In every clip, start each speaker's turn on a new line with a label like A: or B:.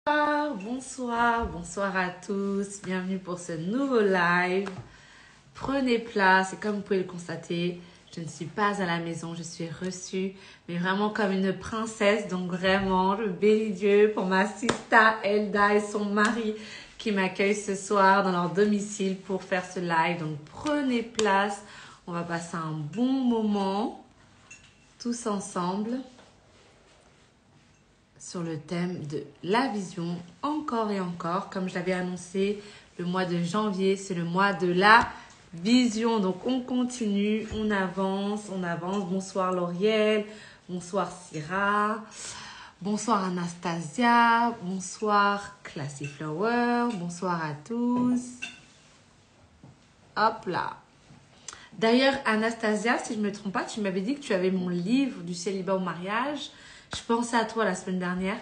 A: Bonsoir à tous. Bienvenue pour ce nouveau live. Prenez place et comme vous pouvez le constater, je ne suis pas à la maison, je suis reçue, mais vraiment comme une princesse. Donc vraiment, je bénis Dieu pour ma sista Elda et son mari qui m'accueillent ce soir dans leur domicile pour faire ce live. Donc prenez place, on va passer un bon moment tous ensemble sur le thème de la vision, encore et encore. Comme je l'avais annoncé, le mois de janvier, c'est le mois de la vision. Donc, on continue, on avance, on avance. Bonsoir Lauriel, bonsoir Syrah, bonsoir Anastasia, bonsoir Classy Flower, bonsoir à tous. Hop là. D'ailleurs, Anastasia, si je ne me trompe pas, tu m'avais dit que tu avais mon livre du célibat au mariage. Je pensais à toi la semaine dernière.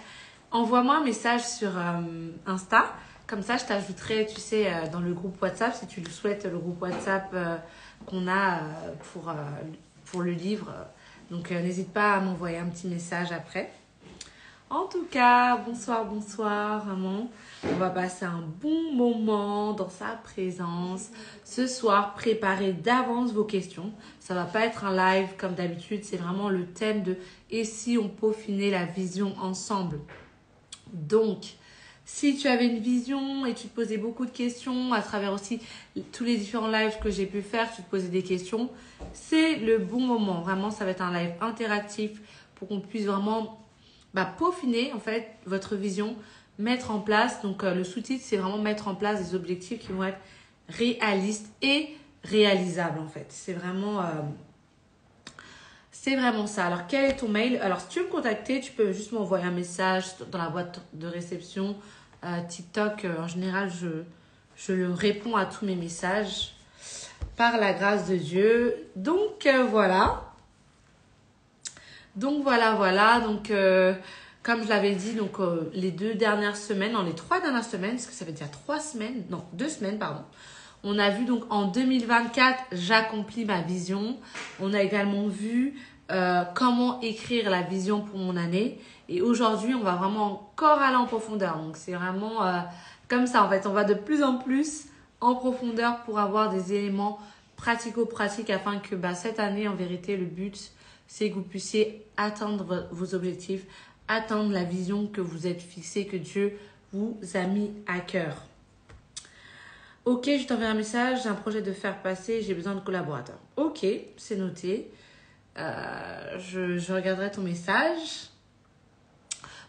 A: Envoie-moi un message sur Insta. Comme ça, je t'ajouterai, tu sais, dans le groupe WhatsApp, si tu le souhaites, le groupe WhatsApp qu'on a pour le livre. Donc, n'hésite pas à m'envoyer un petit message après. En tout cas, bonsoir, maman. On va passer un bon moment dans sa présence. Ce soir, préparez d'avance vos questions. Ça va pas être un live comme d'habitude. C'est vraiment le thème de « Et si on peaufinait la vision ensemble ?» Donc, si tu avais une vision et tu te posais beaucoup de questions à travers aussi tous les différents lives que j'ai pu faire, tu te posais des questions, c'est le bon moment. Vraiment, ça va être un live interactif pour qu'on puisse vraiment peaufiner en fait votre vision, mettre en place. Donc, le sous-titre, c'est vraiment mettre en place des objectifs qui vont être réalistes et réalisables en fait. C'est vraiment ça. Alors, quel est ton mail? Alors, si tu veux me contacter, tu peux juste m'envoyer un message dans la boîte de réception. TikTok, en général, je le réponds à tous mes messages par la grâce de Dieu. Donc, voilà. Donc, comme je l'avais dit, les 2 dernières semaines, les 3 dernières semaines, parce que ça fait déjà 2 semaines, pardon. On a vu donc en 2024, j'accomplis ma vision. On a également vu comment écrire la vision pour mon année. Et aujourd'hui, on va vraiment encore aller en profondeur. Donc, c'est vraiment comme ça. En fait, on va de plus en plus en profondeur pour avoir des éléments pratico-pratiques afin que cette année, en vérité, le but, c'est que vous puissiez atteindre vos objectifs, atteindre la vision que vous êtes fixée, que Dieu vous a mis à cœur. Ok, je t'enverrai un message, j'ai un projet de faire passer, j'ai besoin de collaborateurs. Ok, c'est noté. Je regarderai ton message.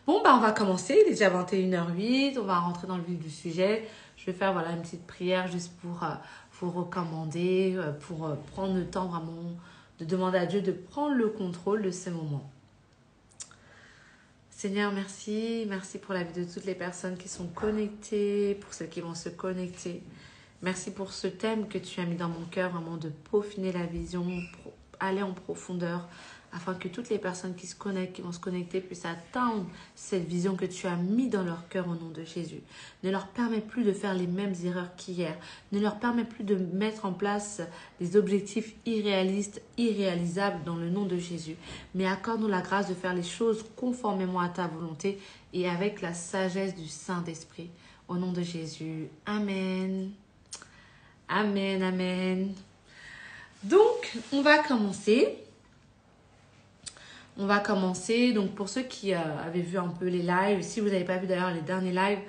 A: Bon, on va commencer. Il est déjà 21h08. On va rentrer dans le vif du sujet. Je vais faire une petite prière juste pour vous recommander, pour prendre le temps vraiment de demander à Dieu de prendre le contrôle de ces moments. Seigneur, merci. Merci pour la vie de toutes les personnes qui sont connectées, pour celles qui vont se connecter. Merci pour ce thème que tu as mis dans mon cœur, vraiment de peaufiner la vision, aller en profondeur, afin que toutes les personnes qui vont se connecter, puissent atteindre cette vision que tu as mis dans leur cœur au nom de Jésus. Ne leur permets plus de faire les mêmes erreurs qu'hier. Ne leur permets plus de mettre en place des objectifs irréalistes, irréalisables dans le nom de Jésus. Mais accorde-nous la grâce de faire les choses conformément à ta volonté et avec la sagesse du Saint-Esprit. Au nom de Jésus. Amen. Amen, amen. Donc, on va commencer. Donc pour ceux qui avaient vu un peu les lives, si vous n'avez pas vu d'ailleurs les derniers lives,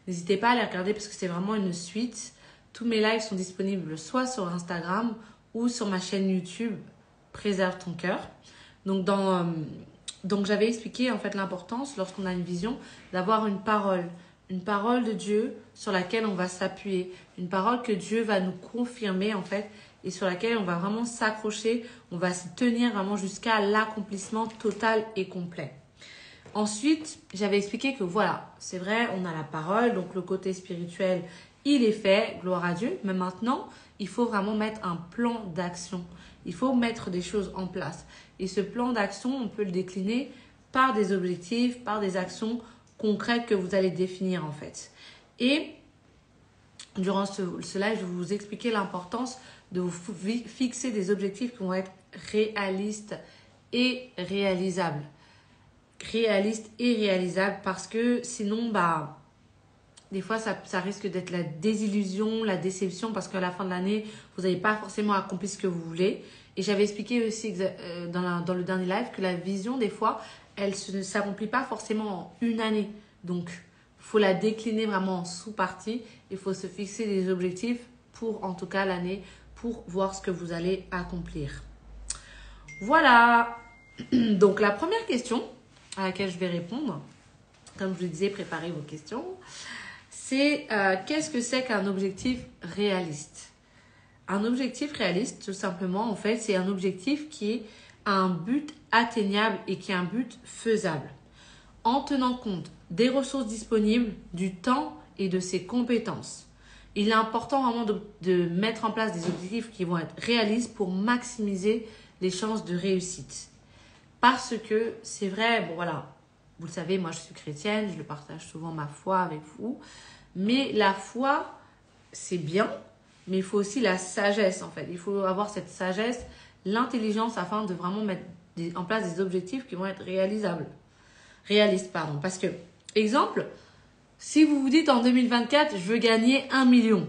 A: n'hésitez pas à les regarder parce que c'est vraiment une suite. Tous mes lives sont disponibles soit sur Instagram ou sur ma chaîne YouTube Préserve ton cœur. Donc j'avais expliqué en fait l'importance lorsqu'on a une vision d'avoir une parole de Dieu sur laquelle on va s'appuyer, une parole que Dieu va nous confirmer en fait, et sur laquelle on va vraiment s'accrocher, on va s'y tenir vraiment jusqu'à l'accomplissement total et complet. Ensuite, j'avais expliqué que c'est vrai, on a la parole, donc le côté spirituel, il est fait, gloire à Dieu, mais maintenant, il faut vraiment mettre un plan d'action. Il faut mettre des choses en place. Et ce plan d'action, on peut le décliner par des objectifs, par des actions concrètes que vous allez définir en fait. Et durant ce live, je vais vous expliquer l'importance de vous fixer des objectifs qui vont être réalistes et réalisables. réaliste et réalisable parce que sinon, bah, des fois, ça risque d'être la désillusion, la déception parce qu'à la fin de l'année, vous n'avez pas forcément accompli ce que vous voulez. Et j'avais expliqué aussi dans le dernier live que la vision, des fois, elle ne s'accomplit pas forcément en une année. Donc, il faut la décliner vraiment en sous-parties. Il faut se fixer des objectifs pour, en tout cas, l'année, pour voir ce que vous allez accomplir. Voilà. Donc, la première question à laquelle je vais répondre, comme je vous disais, préparez vos questions, c'est qu'est-ce que c'est qu'un objectif réaliste? Un objectif réaliste, tout simplement, en fait, c'est un objectif qui a un but atteignable et qui est un but faisable, en tenant compte des ressources disponibles, du temps et de ses compétences. Il est important vraiment de mettre en place des objectifs qui vont être réalistes pour maximiser les chances de réussite. Parce que c'est vrai, bon voilà, vous le savez, moi je suis chrétienne, je le partage souvent ma foi avec vous, mais la foi, c'est bien, mais il faut aussi la sagesse en fait. Il faut avoir cette sagesse, l'intelligence afin de vraiment mettre en place des objectifs qui vont être réalistes, pardon. Parce que, exemple, si vous vous dites en 2024, je veux gagner 1 million,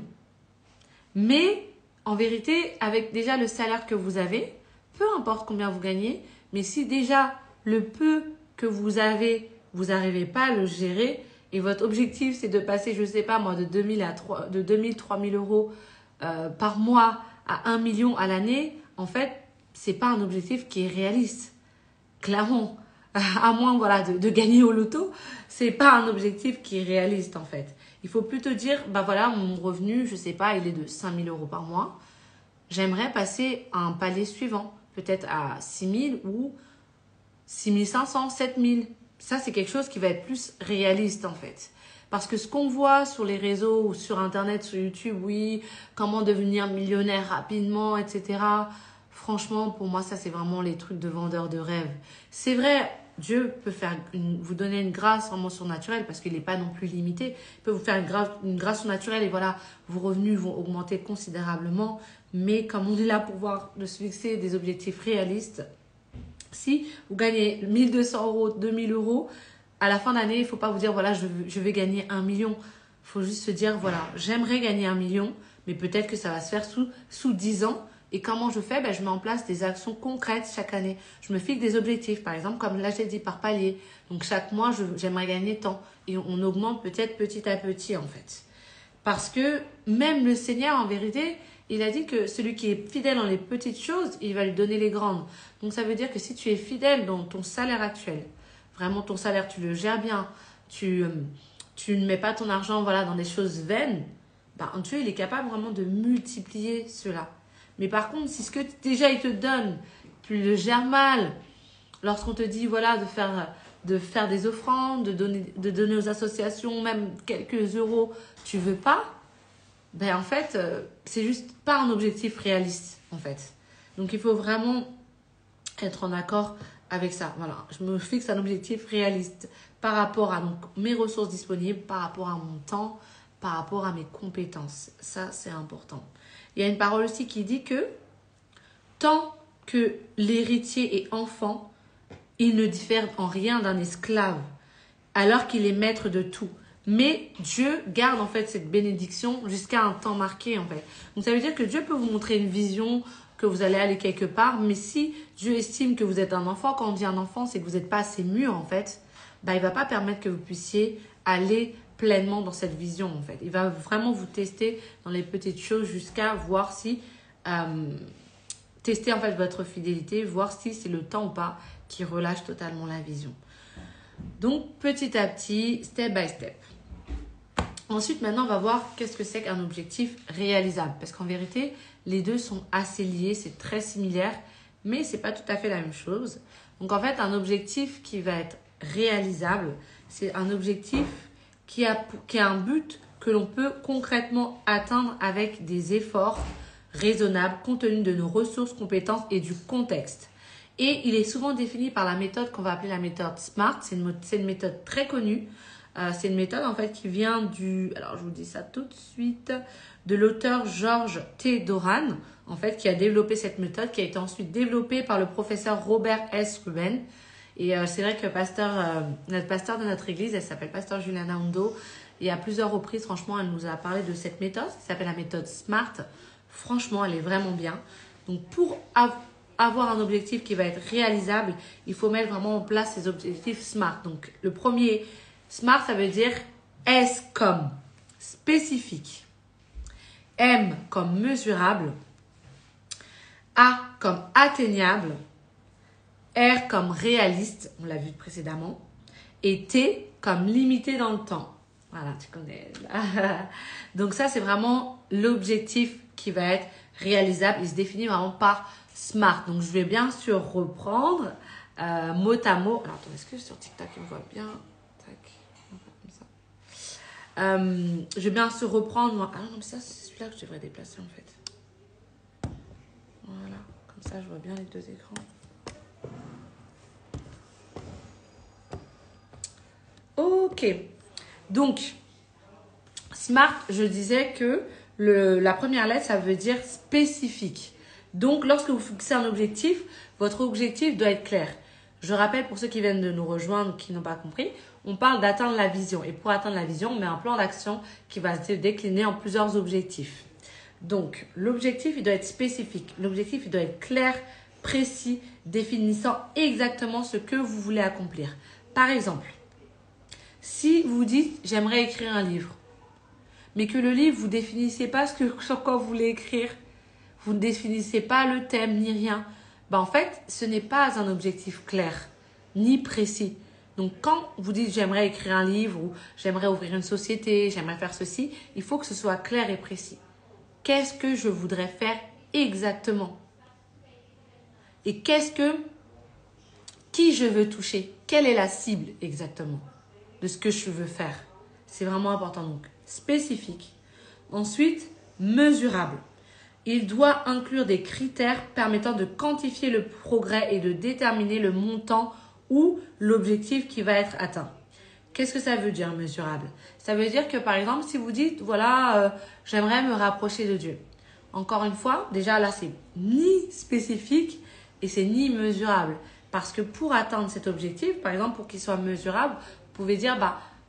A: mais en vérité, avec déjà le salaire que vous avez, peu importe combien vous gagnez, mais si déjà le peu que vous avez, vous n'arrivez pas à le gérer et votre objectif c'est de passer, je ne sais pas moi, de 3 000 euros par mois à 1 million à l'année, en fait, c'est pas un objectif qui est réaliste. Clairement, à moins voilà, de gagner au loto, c'est pas un objectif qui est réaliste en fait. Il faut plutôt dire, bah voilà, mon revenu, je sais pas, il est de 5 000 euros par mois. J'aimerais passer à un palier suivant, peut-être à 6 000 ou 6 500, 7 000. Ça, c'est quelque chose qui va être plus réaliste en fait. Parce que ce qu'on voit sur les réseaux ou sur Internet, sur YouTube, oui, comment devenir millionnaire rapidement, etc. Franchement, pour moi, ça, c'est vraiment les trucs de vendeurs de rêves. C'est vrai, Dieu peut vous donner une grâce vraiment surnaturelle parce qu'il n'est pas non plus limité. Il peut vous faire une grâce surnaturelle et voilà, vos revenus vont augmenter considérablement. Mais comme on est là pour de se fixer des objectifs réalistes, si vous gagnez 1 200 euros, 2 000 euros, à la fin d'année, il ne faut pas vous dire, voilà, je vais gagner 1 million. Il faut juste se dire, voilà, j'aimerais gagner 1 million, mais peut-être que ça va se faire sous 10 ans. Et comment je fais? Je mets en place des actions concrètes chaque année. Je me fixe des objectifs, par exemple, comme là, j'ai dit, par palier. Donc, chaque mois, j'aimerais gagner tant. Et on augmente peut-être petit à petit, en fait. Parce que même le Seigneur, en vérité, il a dit que celui qui est fidèle dans les petites choses, il va lui donner les grandes. Donc, ça veut dire que si tu es fidèle dans ton salaire actuel, vraiment ton salaire, tu le gères bien, tu ne mets pas ton argent voilà, dans des choses vaines, Dieu, il est capable vraiment de multiplier cela. Mais par contre, si ce que déjà il te donne, tu le gères mal, lorsqu'on te dit voilà, de faire des offrandes, de donner aux associations, même quelques euros, tu veux pas, en fait, c'est juste pas un objectif réaliste, en fait. Donc, il faut vraiment être en accord avec ça. Voilà, je me fixe un objectif réaliste par rapport à donc, mes ressources disponibles, par rapport à mon temps, par rapport à mes compétences. Ça, c'est important. Il y a une parole aussi qui dit que tant que l'héritier est enfant, il ne diffère en rien d'un esclave, alors qu'il est maître de tout. Mais Dieu garde en fait cette bénédiction jusqu'à un temps marqué en fait. Donc ça veut dire que Dieu peut vous montrer une vision, que vous allez aller quelque part, mais si Dieu estime que vous êtes un enfant, quand on dit un enfant, c'est que vous n'êtes pas assez mûr en fait, il ne va pas permettre que vous puissiez aller pleinement dans cette vision en fait. Il va vraiment vous tester dans les petites choses jusqu'à voir si, tester en fait votre fidélité, voir si c'est le temps ou pas qui relâche totalement la vision. Donc petit à petit, step by step. Ensuite, maintenant, on va voir qu'est-ce que c'est qu'un objectif réalisable. Parce qu'en vérité, les deux sont assez liés, c'est très similaire, mais ce n'est pas tout à fait la même chose. Donc, en fait, un objectif qui va être réalisable, c'est un objectif qui a un but que l'on peut concrètement atteindre avec des efforts raisonnables compte tenu de nos ressources, compétences et du contexte. Et il est souvent défini par la méthode qu'on va appeler la méthode SMART. C'est une méthode très connue. C'est une méthode en fait qui vient alors je vous dis ça tout de suite, de l'auteur George T. Doran, en fait, qui a développé cette méthode, qui a été ensuite développée par le professeur Robert S. Rubin. Et c'est vrai que notre pasteur de notre église, elle s'appelle pasteur Juliana Hondo. Et à plusieurs reprises, franchement, elle nous a parlé de cette méthode qui s'appelle la méthode SMART. Franchement, elle est vraiment bien. Donc, pour avoir un objectif qui va être réalisable, il faut mettre vraiment en place ces objectifs SMART. Donc, le premier SMART, ça veut dire S comme spécifique, M comme mesurable, A comme atteignable, R comme réaliste, on l'a vu précédemment, et T comme limité dans le temps. Voilà, tu connais. Donc ça, c'est vraiment l'objectif qui va être réalisable. Il se définit vraiment par SMART. Donc je vais bien sûr reprendre mot à mot. Alors attends, est-ce que sur TikTok, on voit bien? Tac, on va faire comme ça. Je vais bien sûr reprendre. Ah non, mais ça, c'est celui-là que je devrais déplacer en fait. Voilà, comme ça, je vois bien les deux écrans. Ok. Donc, SMART, je disais que la première lettre, ça veut dire spécifique. Donc, lorsque vous fixez un objectif, votre objectif doit être clair. Je rappelle pour ceux qui viennent de nous rejoindre, qui n'ont pas compris, on parle d'atteindre la vision. Et pour atteindre la vision, on met un plan d'action qui va se décliner en plusieurs objectifs. Donc, l'objectif, il doit être spécifique. L'objectif, il doit être clair, précis, définissant exactement ce que vous voulez accomplir. Par exemple, si vous dites « j'aimerais écrire un livre », mais que le livre, vous ne définissez pas sur quoi vous voulez écrire, vous ne définissez pas le thème ni rien, en fait, ce n'est pas un objectif clair ni précis. Donc, quand vous dites « j'aimerais écrire un livre » ou « j'aimerais ouvrir une société »,« j'aimerais faire ceci », il faut que ce soit clair et précis. Qu'est-ce que je voudrais faire exactement? Et qui je veux toucher? Quelle est la cible exactement de ce que je veux faire? C'est vraiment important. Donc, spécifique. Ensuite, mesurable. Il doit inclure des critères permettant de quantifier le progrès et de déterminer le montant ou l'objectif qui va être atteint. Qu'est-ce que ça veut dire, mesurable? Ça veut dire que, par exemple, si vous dites, voilà, j'aimerais me rapprocher de Dieu. Encore une fois, déjà là, c'est ni spécifique et c'est ni mesurable. Parce que pour atteindre cet objectif, par exemple, pour qu'il soit mesurable, vous pouvez dire,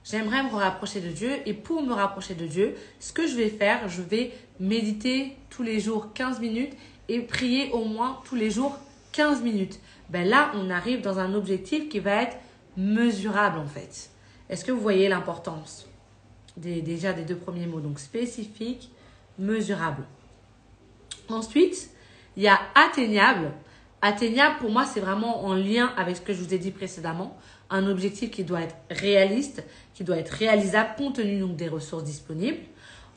A: j'aimerais me rapprocher de Dieu et pour me rapprocher de Dieu, ce que je vais faire, je vais méditer tous les jours 15 minutes et prier au moins tous les jours 15 minutes. Là, on arrive dans un objectif qui va être mesurable en fait. Est-ce que vous voyez l'importance déjà des deux premiers mots? Donc spécifique, mesurable. Ensuite, il y a atteignable. Atteignable, pour moi, c'est vraiment en lien avec ce que je vous ai dit précédemment. Un objectif qui doit être réaliste, qui doit être réalisable compte tenu donc des ressources disponibles.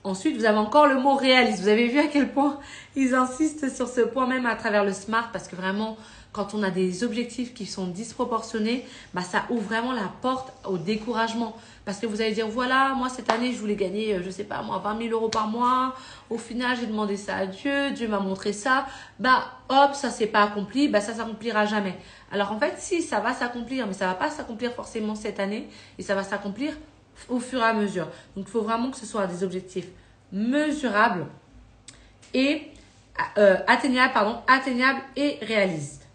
A: Ensuite, vous avez encore le mot réaliste. Vous avez vu à quel point ils insistent sur ce point même à travers le SMART parce que vraiment, quand on a des objectifs qui sont disproportionnés, ça ouvre vraiment la porte au découragement. Parce que vous allez dire, voilà, moi cette année, je voulais gagner, je sais pas moi, 20 000 euros par mois. Au final, j'ai demandé ça à Dieu, Dieu m'a montré ça. Hop, ça s'est pas accompli, ça s'accomplira jamais. Alors en fait, si, ça va s'accomplir, mais ça va pas s'accomplir forcément cette année et ça va s'accomplir au fur et à mesure. Donc, il faut vraiment que ce soit des objectifs mesurables et atteignables et réalistes.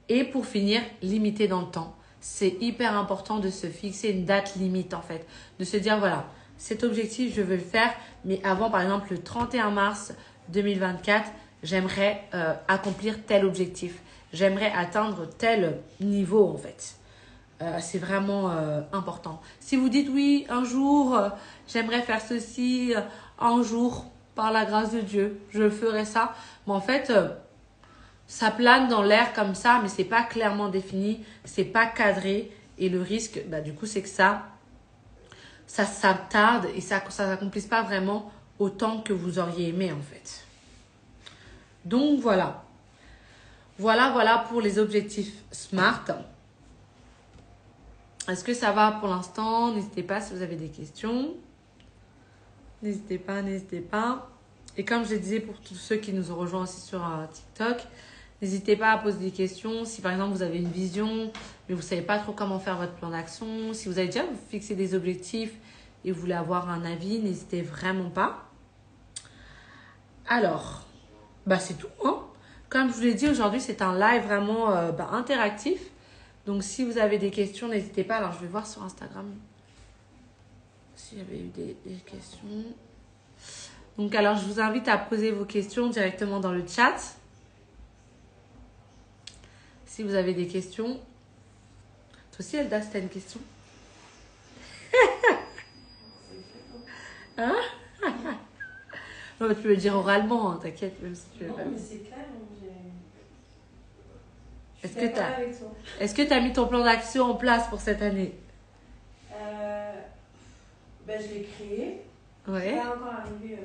A: Et pour finir, limité dans le temps. C'est hyper important de se fixer une date limite en fait. De se dire voilà, cet objectif, je veux le faire, mais avant par exemple le 31 mars 2024, j'aimerais accomplir tel objectif. J'aimerais atteindre tel niveau en fait. C'est vraiment important. Si vous dites oui, un jour, j'aimerais faire ceci, un jour, par la grâce de Dieu, je ferai ça. Mais en fait, ça plane dans l'air comme ça, mais c'est pas clairement défini, c'est pas cadré. Et le risque, du coup, c'est que ça tarde et ça s'accomplisse pas vraiment autant que vous auriez aimé en fait. Donc voilà. Voilà pour les objectifs SMART. Est-ce que ça va pour l'instant? N'hésitez pas si vous avez des questions. N'hésitez pas. Et comme je le disais pour tous ceux qui nous ont rejoints aussi sur TikTok, n'hésitez pas à poser des questions. Si par exemple vous avez une vision, mais vous ne savez pas trop comment faire votre plan d'action, si vous avez déjà fixé des objectifs et vous voulez avoir un avis, n'hésitez vraiment pas. Alors, c'est tout. Comme je vous l'ai dit, aujourd'hui, c'est un live vraiment interactif Donc, si vous avez des questions, n'hésitez pas. Alors, je vais voir sur Instagram s'il y avait eu des questions. Donc, alors, je vous invite à poser vos questions directement dans le chat. Si vous avez des questions. Toi aussi, Elda, si tu as une question. Hein? Non, mais tu peux le dire oralement, hein, t'inquiète, même si tu veux
B: Non,
A: pas.
B: mais c'est clair.
A: Est-ce que tu as mis ton plan d'action en place pour cette année?
B: Ben, je l'ai créé.
A: Ouais.
B: Je suis pas encore arrivé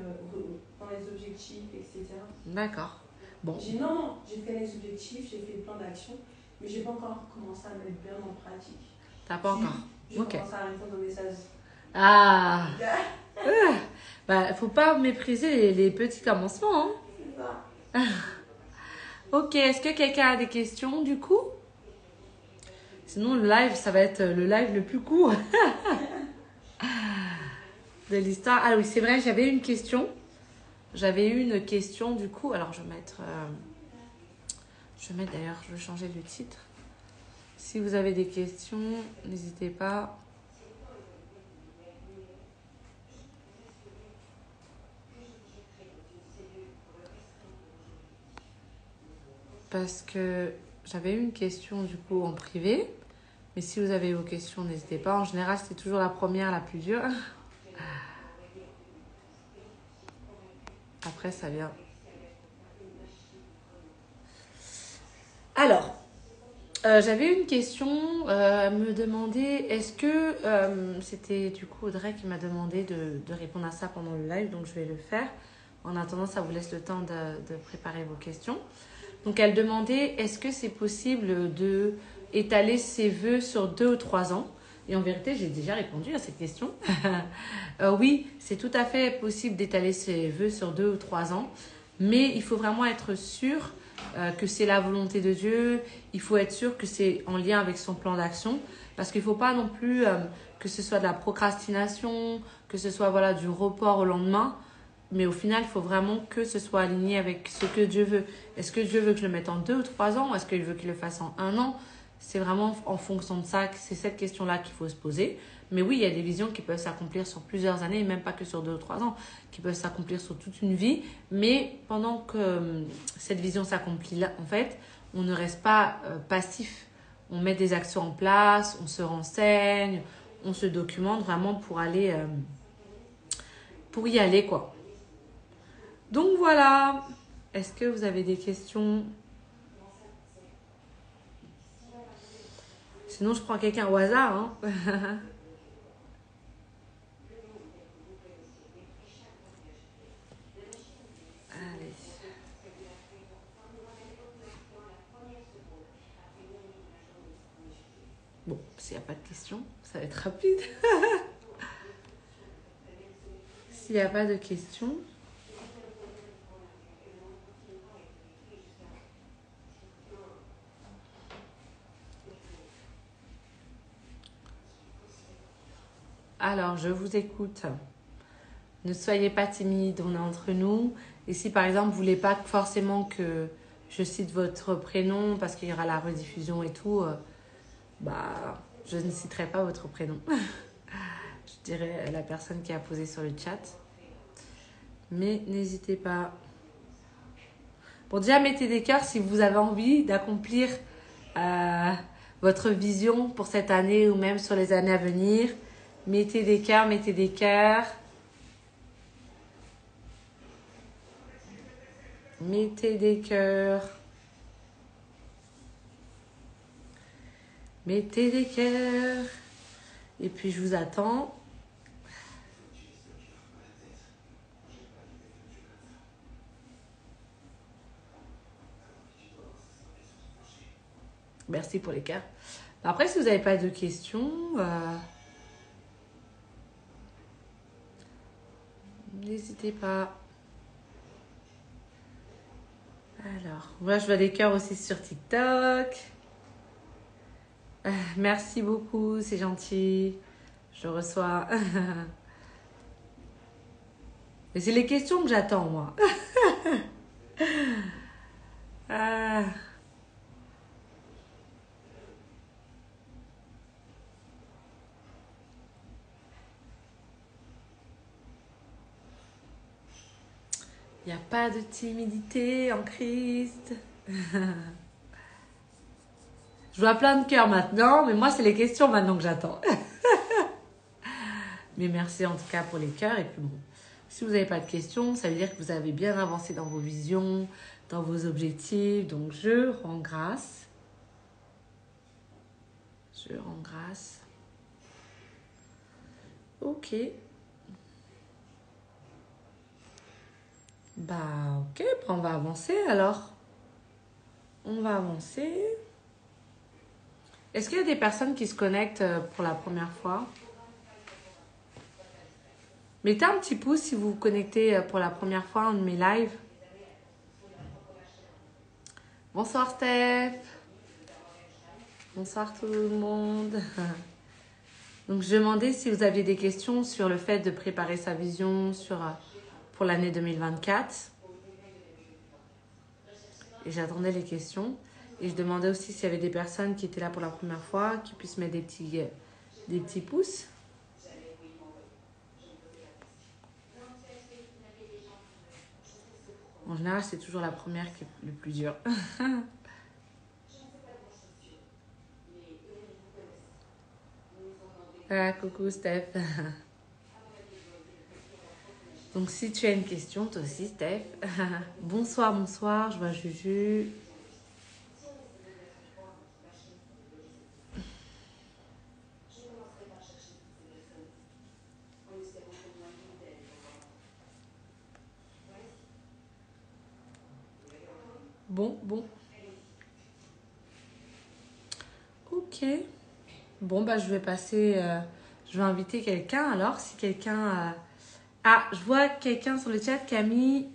B: dans les objectifs, etc.
A: D'accord. Bon.
B: Non, j'ai fait les objectifs, j'ai fait le plan d'action, mais j'ai pas encore commencé à mettre bien en pratique.
A: T'as pas encore?
B: J'ai commencé à répondre aux messages.
A: Ah. Bah, faut pas mépriser les petits commencements. Hein.
B: C'est ça.
A: Ok, est-ce que quelqu'un a des questions du coup? Sinon, le live, ça va être le live le plus court de l'histoire. Ah oui, c'est vrai, j'avais une question. J'avais eu une question du coup. Alors, je vais mettre... d'ailleurs, je vais changer le titre. Si vous avez des questions, n'hésitez pas. Parce que j'avais eu une question du coup en privé. Mais si vous avez vos questions, n'hésitez pas. En général, c'est toujours la première, la plus dure. Après, ça vient. Alors, j'avais une question à me demander, est-ce que c'était du coup Audrey qui m'a demandé de répondre à ça pendant le live, donc je vais le faire. En attendant, ça vous laisse le temps de préparer vos questions. Donc, elle demandait, est-ce que c'est possible de étaler ses vœux sur 2 ou 3 ans? Et en vérité, j'ai déjà répondu à cette question. Oui, c'est tout à fait possible d'étaler ses vœux sur 2 ou 3 ans, mais il faut vraiment être sûr que c'est la volonté de Dieu. Il faut être sûr que c'est en lien avec son plan d'action, parce qu'il ne faut pas non plus que ce soit de la procrastination, que ce soit voilà, du report au lendemain. Mais au final, il faut vraiment que ce soit aligné avec ce que Dieu veut. Est-ce que Dieu veut que je le mette en 2 ou 3 ans? Ou est-ce qu'il veut qu'il le fasse en 1 an? C'est vraiment en fonction de ça, c'est cette question-là qu'il faut se poser. Mais oui, il y a des visions qui peuvent s'accomplir sur plusieurs années, même pas que sur 2 ou 3 ans, qui peuvent s'accomplir sur toute une vie. Mais pendant que cette vision s'accomplit là, en fait, on ne reste pas passif. On met des actions en place, on se renseigne, on se documente vraiment pour y aller, quoi. Donc voilà. Est-ce que vous avez des questions? Sinon, je prends quelqu'un au hasard. Hein. Allez. Bon, s'il n'y a pas de questions, ça va être rapide. S'il n'y a pas de questions... Alors, je vous écoute. Ne soyez pas timide, on est entre nous. Et si par exemple, vous ne voulez pas forcément que je cite votre prénom parce qu'il y aura la rediffusion et tout, je ne citerai pas votre prénom. Je dirais la personne qui a posé sur le chat. Mais n'hésitez pas. Bon, déjà, mettez des cœurs si vous avez envie d'accomplir votre vision pour cette année ou même sur les années à venir. Mettez des cœurs, mettez des cœurs. Mettez des cœurs. Mettez des cœurs. Et puis, je vous attends. Merci pour les cœurs. Après, si vous n'avez pas de questions... n'hésitez pas. Alors, moi je vois des cœurs aussi sur TikTok. Merci beaucoup, c'est gentil. Je reçois. Mais c'est les questions que j'attends, moi. Il n'y a pas de timidité en Christ. Je vois plein de cœurs maintenant, mais moi, c'est les questions maintenant que j'attends. Mais merci en tout cas pour les cœurs. Et puis bon, si vous n'avez pas de questions, ça veut dire que vous avez bien avancé dans vos visions, dans vos objectifs. Donc, je rends grâce. Je rends grâce. Ok. Ok, on va avancer alors. On va avancer. Est-ce qu'il y a des personnes qui se connectent pour la première fois? Mettez un petit pouce si vous vous connectez pour la première fois à un de mes lives. Bonsoir Steph. Bonsoir tout le monde. Donc je demandais si vous aviez des questions sur le fait de préparer sa vision pour l'année 2024. Et j'attendais les questions. Et je demandais aussi s'il y avait des personnes qui étaient là pour la première fois, qui puissent mettre des petits pouces. En général, c'est toujours la première qui est le plus dur. Ah, coucou Steph. Donc si tu as une question, toi aussi Steph. Bonsoir, bonsoir, je vois Juju. Bon. Ok. Bon, je vais passer... je vais inviter quelqu'un alors, si quelqu'un... Ah, je vois quelqu'un sur le chat qui a mis...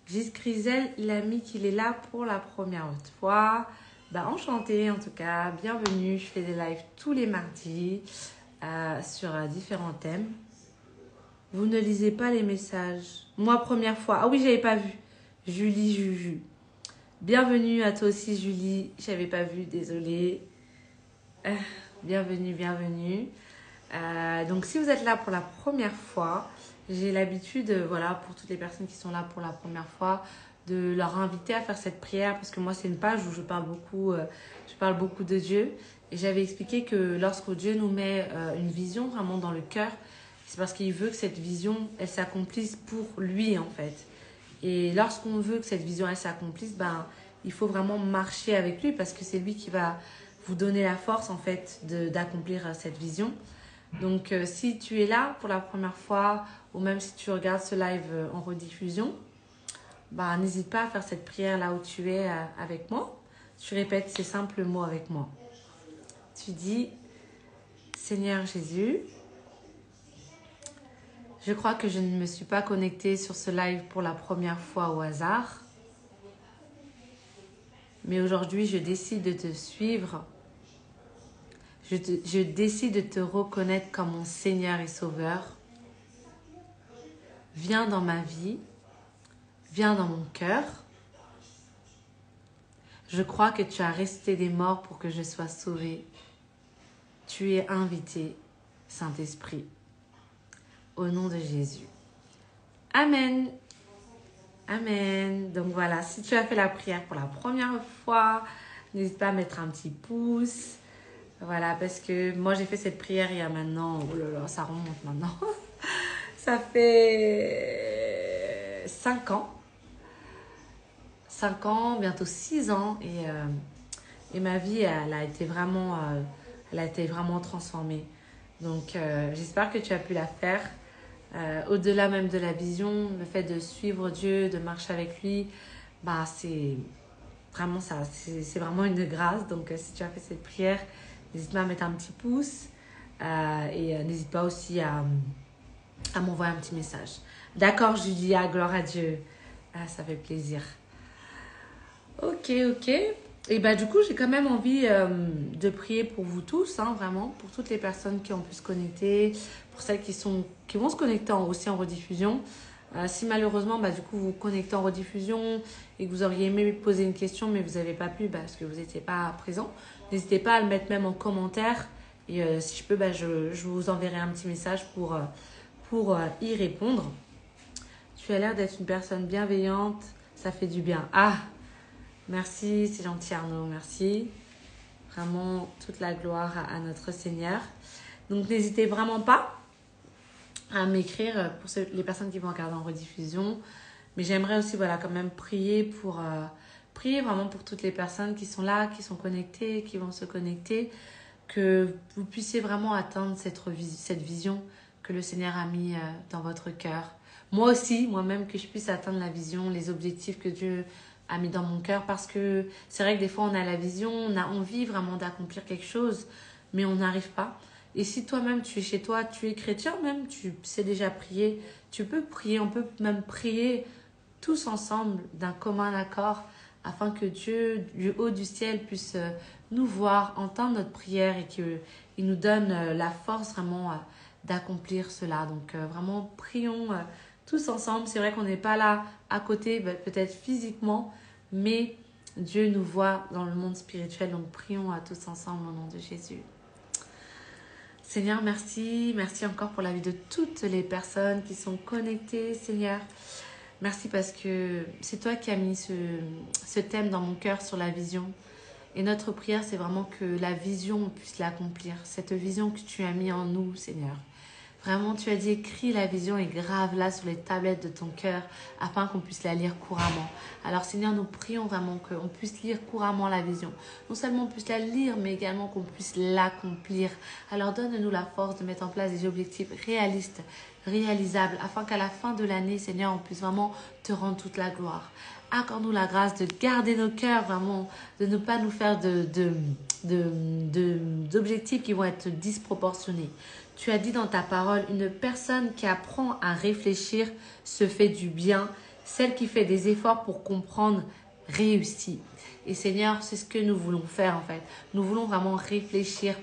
A: Gis Grisel, il a mis qu'il est là pour la première fois. Enchanté en tout cas, bienvenue. Je fais des lives tous les mardis sur différents thèmes. Vous ne lisez pas les messages. Moi, première fois. Ah oui, j'avais pas vu. Julie Juju. Bienvenue à toi aussi, Julie. J'avais pas vu, désolée. Bienvenue. Donc, si vous êtes là pour la première fois, j'ai l'habitude, pour toutes les personnes qui sont là pour la première fois, de leur inviter à faire cette prière parce que moi, c'est une page où je parle beaucoup de Dieu. Et j'avais expliqué que lorsque Dieu nous met une vision vraiment dans le cœur, c'est parce qu'il veut que cette vision, elle s'accomplisse pour lui, en fait. Et lorsqu'on veut que cette vision, elle s'accomplisse, il faut vraiment marcher avec lui parce que c'est lui qui va vous donner la force, en fait, d'accomplir cette vision. Donc, si tu es là pour la première fois ou même si tu regardes ce live en rediffusion, n'hésite pas à faire cette prière là où tu es avec moi. Tu répètes ces simples mots avec moi. Tu dis, Seigneur Jésus, je crois que je ne me suis pas connectée sur ce live pour la première fois au hasard. Mais aujourd'hui, je décide de te suivre. Je décide de te reconnaître comme mon Seigneur et Sauveur. Viens dans ma vie. Viens dans mon cœur. Je crois que tu as resté des morts pour que je sois sauvée. Tu es invité, Saint-Esprit. Au nom de Jésus. Amen. Amen. Donc voilà, si tu as fait la prière pour la première fois, n'hésite pas à mettre un petit pouce. Voilà, parce que moi j'ai fait cette prière il y a maintenant, oh là là, ça remonte maintenant. Ça fait 5 ans. 5 ans, bientôt 6 ans. Et ma vie, elle a été vraiment transformée. Donc j'espère que tu as pu la faire. Au-delà même de la vision, le fait de suivre Dieu, de marcher avec lui, c'est vraiment ça, c'est vraiment une grâce. Donc si tu as fait cette prière, n'hésite pas à mettre un petit pouce et n'hésite pas aussi à m'envoyer un petit message. D'accord, Julia, gloire à Dieu. Ça fait plaisir. Ok. Et du coup, j'ai quand même envie de prier pour vous tous, vraiment, pour toutes les personnes qui ont pu se connecter, pour celles qui vont se connecter aussi en rediffusion. Si malheureusement, du coup, vous vous connectez en rediffusion et que vous auriez aimé poser une question, mais vous n'avez pas pu parce que vous n'étiez pas présent, n'hésitez pas à le mettre même en commentaire. Et si je peux, je vous enverrai un petit message pour y répondre. Tu as l'air d'être une personne bienveillante. Ça fait du bien. Ah, merci, c'est gentil Arnaud, merci. Vraiment, toute la gloire à notre Seigneur. Donc, n'hésitez vraiment pas à m'écrire pour les personnes qui vont regarder en rediffusion. Mais j'aimerais aussi, voilà, quand même prier vraiment pour toutes les personnes qui sont là, qui sont connectées, qui vont se connecter, que vous puissiez vraiment atteindre cette vision que le Seigneur a mis dans votre cœur. Moi aussi, moi-même, que je puisse atteindre la vision, les objectifs que Dieu a mis dans mon cœur, parce que c'est vrai que des fois, on a la vision, on a envie vraiment d'accomplir quelque chose, mais on n'arrive pas. Et si toi-même, tu es chez toi, tu es chrétien même, tu sais déjà prier, tu peux prier, on peut même prier tous ensemble d'un commun accord afin que Dieu, du haut du ciel, puisse nous voir, entendre notre prière et qu'il nous donne la force vraiment d'accomplir cela. Donc vraiment, prions tous ensemble. C'est vrai qu'on n'est pas là à côté, peut-être physiquement, mais Dieu nous voit dans le monde spirituel. Donc prions tous ensemble au nom de Jésus. Seigneur, merci. Merci encore pour la vie de toutes les personnes qui sont connectées, Seigneur. Merci parce que c'est toi qui as mis ce thème dans mon cœur sur la vision. Et notre prière, c'est vraiment que la vision, on puisse l'accomplir. Cette vision que tu as mis en nous, Seigneur. Vraiment, tu as dit, écris la vision et grave-la sur les tablettes de ton cœur afin qu'on puisse la lire couramment. Alors, Seigneur, nous prions vraiment qu'on puisse lire couramment la vision. Non seulement on puisse la lire, mais également qu'on puisse l'accomplir. Alors, donne-nous la force de mettre en place des objectifs réalistes, réalisables, afin qu'à la fin de l'année, Seigneur, on puisse vraiment te rendre toute la gloire. Accorde-nous la grâce de garder nos cœurs, vraiment, de ne pas nous faire d'objectifs qui vont être disproportionnés. Tu as dit dans ta parole, une personne qui apprend à réfléchir se fait du bien. Celle qui fait des efforts pour comprendre réussit. Et Seigneur, c'est ce que nous voulons faire en fait. Nous voulons vraiment réfléchir,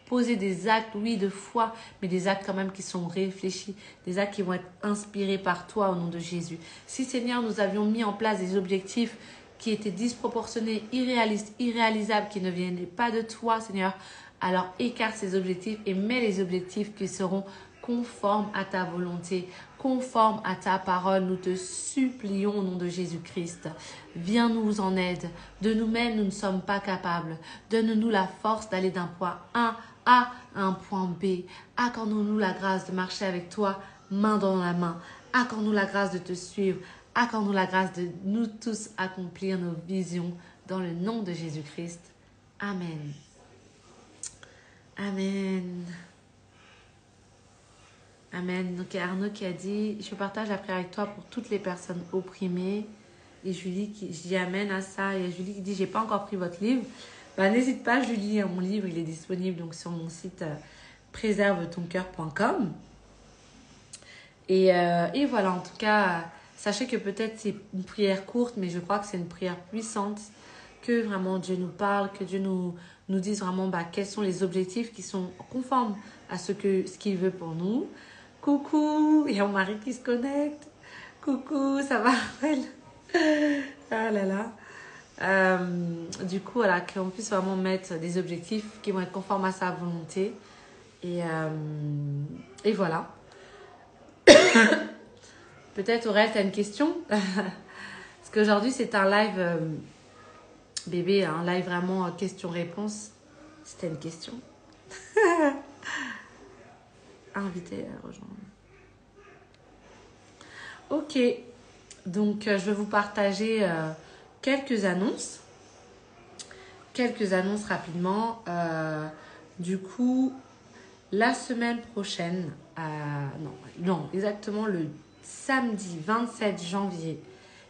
A: poser des actes, oui, de foi, mais des actes quand même qui sont réfléchis, des actes qui vont être inspirés par toi au nom de Jésus. Si Seigneur, nous avions mis en place des objectifs qui étaient disproportionnés, irréalistes, irréalisables, qui ne venaient pas de toi, Seigneur, alors écarte ces objectifs et mets les objectifs qui seront conformes à ta volonté, conformes à ta parole. Nous te supplions au nom de Jésus-Christ. Viens nous en aide. De nous-mêmes, nous ne sommes pas capables. Donne-nous la force d'aller d'un point A à un point B. Accorde-nous la grâce de marcher avec toi, main dans la main. Accorde-nous la grâce de te suivre. Accorde-nous la grâce de nous tous accomplir nos visions dans le nom de Jésus-Christ. Amen. Amen. Amen. Donc, il y a Arnaud qui a dit, je partage la prière avec toi pour toutes les personnes opprimées. Et Julie qui, je dis amen à ça. Et Julie qui dit, j'ai pas encore pris votre livre. Bah, n'hésite pas, Julie, mon livre, il est disponible donc sur mon site préservetoncoeur.com. Et voilà, en tout cas, sachez que peut-être c'est une prière courte, mais je crois que c'est une prière puissante. Que vraiment Dieu nous parle, que Dieu nous dise vraiment quels sont les objectifs qui sont conformes à ce qu'il veut pour nous. Coucou, il y a mon mari qui se connecte. Coucou, ça va, Raphaël? Ah là là. Du coup, voilà, qu'on puisse vraiment mettre des objectifs qui vont être conformes à sa volonté. Et voilà. Peut-être, Aurèle, tu as une question? Parce qu'aujourd'hui, c'est un live... bébé, un live vraiment question-réponse. C'était une question. Invité à rejoindre. Ok. Donc, je vais vous partager quelques annonces. Quelques annonces rapidement. Du coup, la semaine prochaine, non, exactement le samedi 27 janvier,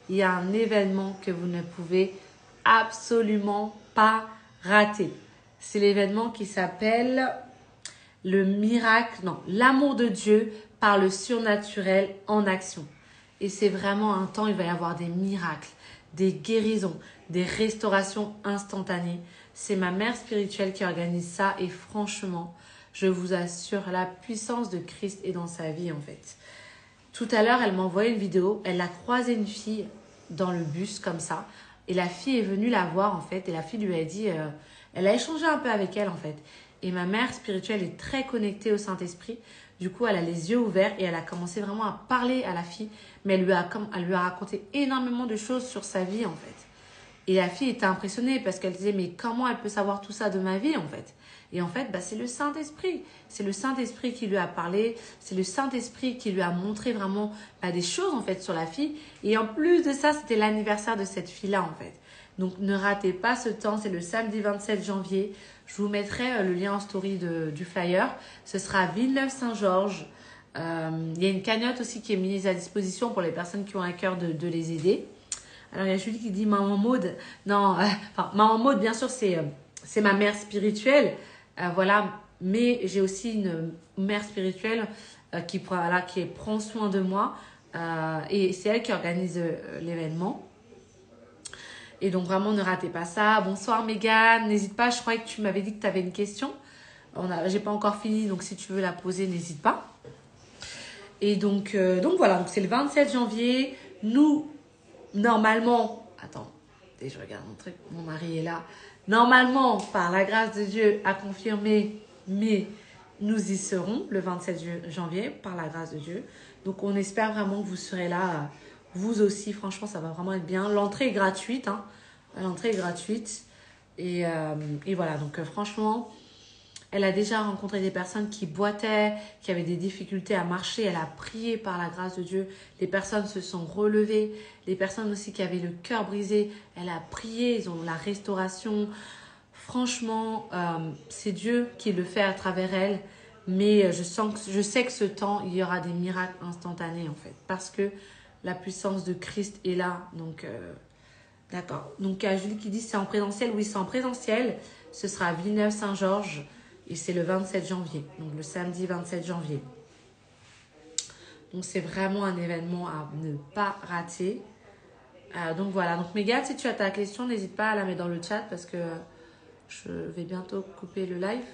A: il y a un événement que vous ne pouvez absolument pas rater. C'est l'événement qui s'appelle l'amour de Dieu par le surnaturel en action. Et c'est vraiment un temps, il va y avoir des miracles, des guérisons, des restaurations instantanées. C'est ma mère spirituelle qui organise ça et franchement, je vous assure, la puissance de Christ est dans sa vie en fait. Tout à l'heure, elle m'a envoyé une vidéo, elle a croisé une fille dans le bus comme ça. Et la fille est venue la voir en fait. Et la fille lui a dit, elle a échangé un peu avec elle en fait. Et ma mère spirituelle est très connectée au Saint-Esprit. Du coup, elle a les yeux ouverts et elle a commencé vraiment à parler à la fille. Mais elle lui a raconté énormément de choses sur sa vie, en fait. Et la fille était impressionnée parce qu'elle disait, mais comment elle peut savoir tout ça de ma vie, en fait? Et en fait, bah, c'est le Saint-Esprit. C'est le Saint-Esprit qui lui a parlé. C'est le Saint-Esprit qui lui a montré vraiment des choses, en fait, sur la fille. Et en plus de ça, c'était l'anniversaire de cette fille-là, en fait. Donc, ne ratez pas ce temps. C'est le samedi 27 janvier. Je vous mettrai le lien en story du flyer. Ce sera à Villeneuve-Saint-Georges. Il y a une cagnotte aussi qui est mise à disposition pour les personnes qui ont à cœur de les aider. Alors, il y a Julie qui dit Maman Maud. Non, Maman Maud, bien sûr, c'est ma mère spirituelle. Voilà. Mais j'ai aussi une mère spirituelle qui prend soin de moi. Et c'est elle qui organise l'événement. Et donc, vraiment, ne ratez pas ça. Bonsoir, Mégane. N'hésite pas. Je croyais que tu m'avais dit que tu avais une question. J'ai pas encore fini. Donc, si tu veux la poser, n'hésite pas. Et donc voilà. Donc, c'est le 27 janvier. Nous, normalement, attends, je regarde mon truc, mon mari est là. Normalement, par la grâce de Dieu, à confirmer, mais nous y serons le 27 janvier, par la grâce de Dieu. Donc, on espère vraiment que vous serez là, vous aussi. Franchement, ça va vraiment être bien. L'entrée est gratuite, hein. L'entrée est gratuite. Et voilà, donc franchement, elle a déjà rencontré des personnes qui boitaient, qui avaient des difficultés à marcher. Elle a prié par la grâce de Dieu. Les personnes se sont relevées. Les personnes aussi qui avaient le cœur brisé, elle a prié. Ils ont la restauration. Franchement, c'est Dieu qui le fait à travers elle. Mais je sais que ce temps, il y aura des miracles instantanés en fait. Parce que la puissance de Christ est là. Donc, d'accord. Donc, il y a Julie qui dit c'est en présentiel. Oui, c'est en présentiel. Ce sera à Villeneuve-Saint-Georges. Et c'est le 27 janvier, donc le samedi 27 janvier. Donc, c'est vraiment un événement à ne pas rater. Donc, voilà. Donc, Mégane, si tu as ta question, n'hésite pas à la mettre dans le chat parce que je vais bientôt couper le live.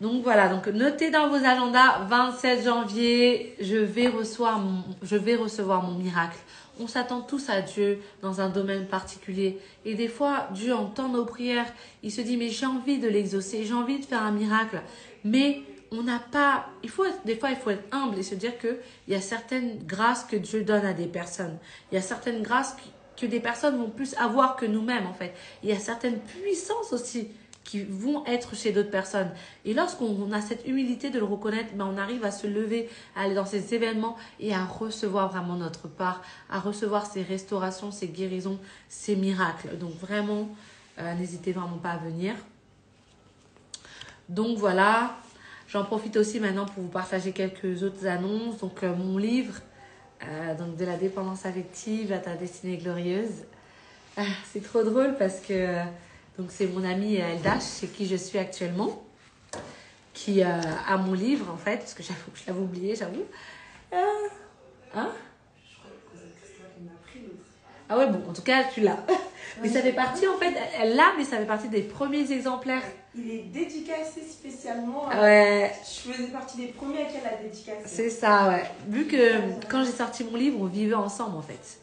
A: Donc, voilà. Donc, notez dans vos agendas, 27 janvier, je vais recevoir mon miracle. On s'attend tous à Dieu dans un domaine particulier. Et des fois, Dieu entend nos prières. Il se dit, mais j'ai envie de l'exaucer, j'ai envie de faire un miracle. Mais on n'a pas... Des fois, il faut être humble et se dire qu'il y a certaines grâces que Dieu donne à des personnes. Il y a certaines grâces que des personnes vont plus avoir que nous-mêmes, en fait. Il y a certaines puissances aussi qui vont être chez d'autres personnes. Et lorsqu'on a cette humilité de le reconnaître, on arrive à se lever, à aller dans ces événements et à recevoir vraiment notre part, à recevoir ces restaurations, ces guérisons, ces miracles. Donc vraiment, n'hésitez vraiment pas à venir. Donc voilà, j'en profite aussi maintenant pour vous partager quelques autres annonces. Donc mon livre, donc de la dépendance affective à ta destinée glorieuse. C'est trop drôle parce que... Donc, c'est mon amie Elda, chez qui je suis actuellement, qui a mon livre, en fait, parce que j'avoue que je l'avais oublié, j'avoue. Hein?
B: Je crois que c'est Christophe qui m'a pris l'autre.
A: Ah ouais, bon, en tout cas, tu l'as. Mais ça fait partie, en fait, elle l'a, mais ça fait partie des premiers exemplaires.
B: Il est dédicacé spécialement.
A: Ouais.
B: Je faisais partie des premiers à qui elle a dédicacé.
A: C'est ça, ouais. Vu que quand j'ai sorti mon livre, on vivait ensemble, en fait.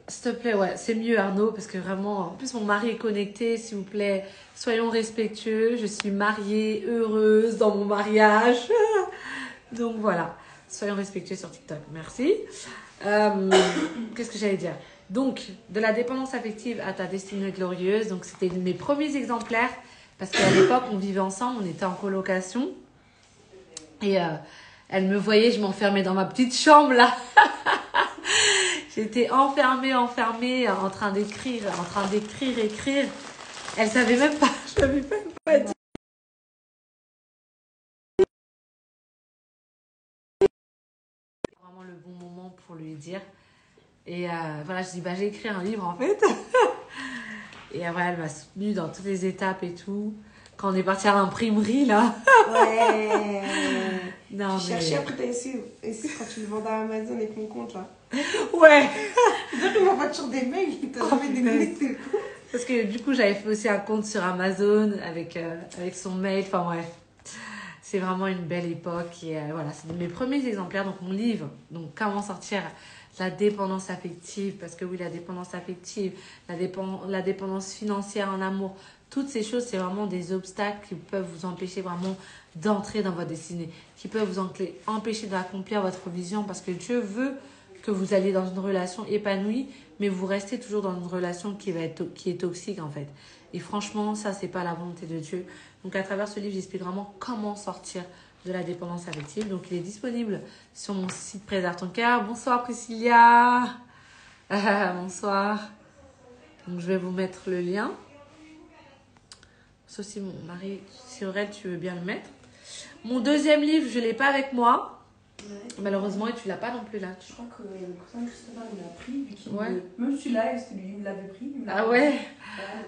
A: S'il te plaît, ouais, c'est mieux Arnaud, parce que vraiment, en plus mon mari est connecté, s'il vous plaît, soyons respectueux, je suis mariée, heureuse dans mon mariage, donc voilà, soyons respectueux sur TikTok, merci. Qu'est-ce que j'allais dire? Donc, de la dépendance affective à ta destinée glorieuse, donc c'était mes premiers exemplaires, parce qu'à l'époque, on vivait ensemble, on était en colocation, et elle me voyait, je m'enfermais dans ma petite chambre là. J'étais enfermée, en train d'écrire. Elle savait même pas, je l'avais même pas dit. Vraiment le bon moment pour lui dire. Et voilà, je dis, j'ai écrit un livre en fait. Et voilà, elle m'a soutenue dans toutes les étapes et tout. Quand on est parti à l'imprimerie là.
B: Ouais.
A: Non,
B: j'ai cherché après, t'as essayé quand tu le vendais à Amazon avec mon compte là.
A: Ouais.
B: C'est-à-dire qu'il m'envoie toujours des mails, il t'a envoyé des mails.
A: Parce que du coup, j'avais fait aussi un compte sur Amazon avec son mail. Enfin bref, c'est vraiment une belle époque. Et voilà, c'est mes premiers exemplaires. Donc mon livre, donc comment sortir la dépendance affective. Parce que oui, la dépendance affective, la dépendance financière en amour, Toutes ces choses, c'est vraiment des obstacles qui peuvent vous empêcher vraiment d'entrer dans votre destinée, qui peuvent vous empêcher d'accomplir votre vision parce que Dieu veut que vous alliez dans une relation épanouie, mais vous restez toujours dans une relation qui est toxique en fait. Et franchement, ça, c'est pas la volonté de Dieu. Donc, à travers ce livre, j'explique vraiment comment sortir de la dépendance affective. Donc, il est disponible sur mon site Préserve ton cœur. Bonsoir Priscilla. Bonsoir. Donc, je vais vous mettre le lien. Sauf si mon mari, si Aurèle, tu veux bien le mettre. Mon deuxième livre, je ne l'ai pas avec moi.
B: Ouais.
A: Malheureusement, et tu l'as pas non plus là.
B: Je crois que le cousin Christopher il l'a pris.
A: Ouais.
B: Même celui-là, c'était lui, il l'avait pris.
A: Ah ouais.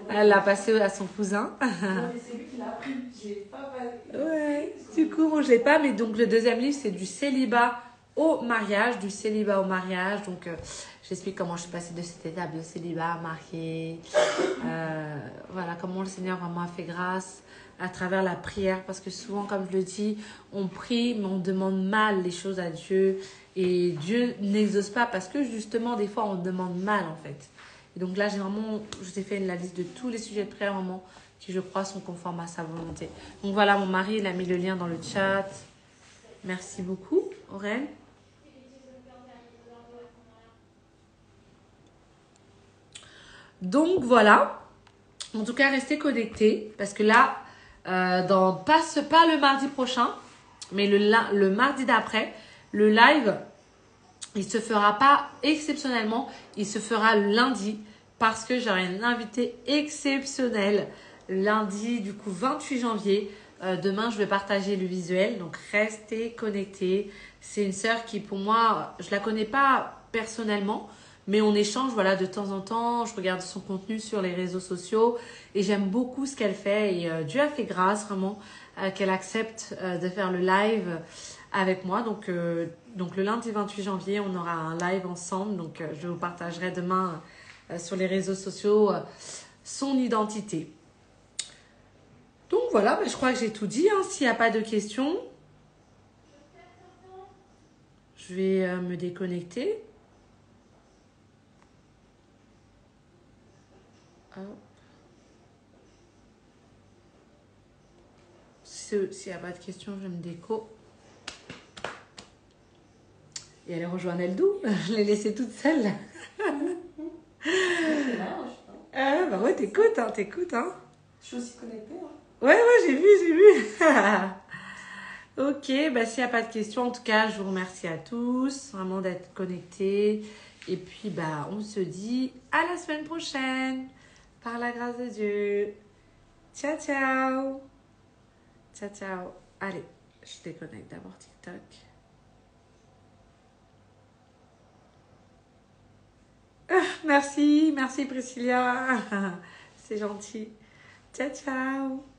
A: Elle l'a passé à son cousin.
B: Non, mais c'est lui qui l'a pris. J'ai pas passé.
A: Ouais. Du coup, moi, je l'ai pas. Mais donc, le deuxième livre, c'est du célibat au mariage. Du célibat au mariage. Donc, j'explique comment je suis passée de cette étape de célibat à mariée. Voilà, comment le Seigneur vraiment a fait grâce à travers la prière. Parce que souvent, comme je le dis, on prie, mais on demande mal les choses à Dieu. Et Dieu n'exauce pas parce que justement, des fois, on demande mal en fait. Et donc là, je vous ai fait la liste de tous les sujets de prière vraiment qui, je crois, sont conformes à sa volonté. Donc voilà, mon mari, il a mis le lien dans le chat. Merci beaucoup, Aurèle. Donc voilà. En tout cas, restez connectés parce que là, pas le mardi prochain, mais le mardi d'après, le live, il se fera pas exceptionnellement, il se fera le lundi parce que j'aurai une invitée exceptionnelle lundi, du coup 28 janvier. Demain, je vais partager le visuel, donc restez connectés. C'est une sœur qui, pour moi, je la connais pas personnellement, mais on échange voilà, de temps en temps. Je regarde son contenu sur les réseaux sociaux et j'aime beaucoup ce qu'elle fait. Et Dieu a fait grâce vraiment qu'elle accepte de faire le live avec moi. Donc le lundi 28 janvier, on aura un live ensemble. Donc, je vous partagerai demain sur les réseaux sociaux son identité. Donc, voilà, je crois que j'ai tout dit. Hein. S'il n'y a pas de questions, je vais me déconnecter. Hop. S'il n'y a pas de questions, je me déco. Et elle rejoint Neldou. Je l'ai laissée toute seule. Bah ouais, t'écoutes, hein.
B: Je suis aussi connectée. Hein.
A: Ouais, j'ai vu. Ok, bah s'il n'y a pas de questions, en tout cas, je vous remercie à tous, vraiment d'être connectés. Et puis, bah, on se dit à la semaine prochaine, par la grâce de Dieu. Ciao, ciao. Ciao, ciao. Allez, je déconnecte d'abord TikTok. Merci Priscilla. C'est gentil. Ciao, ciao.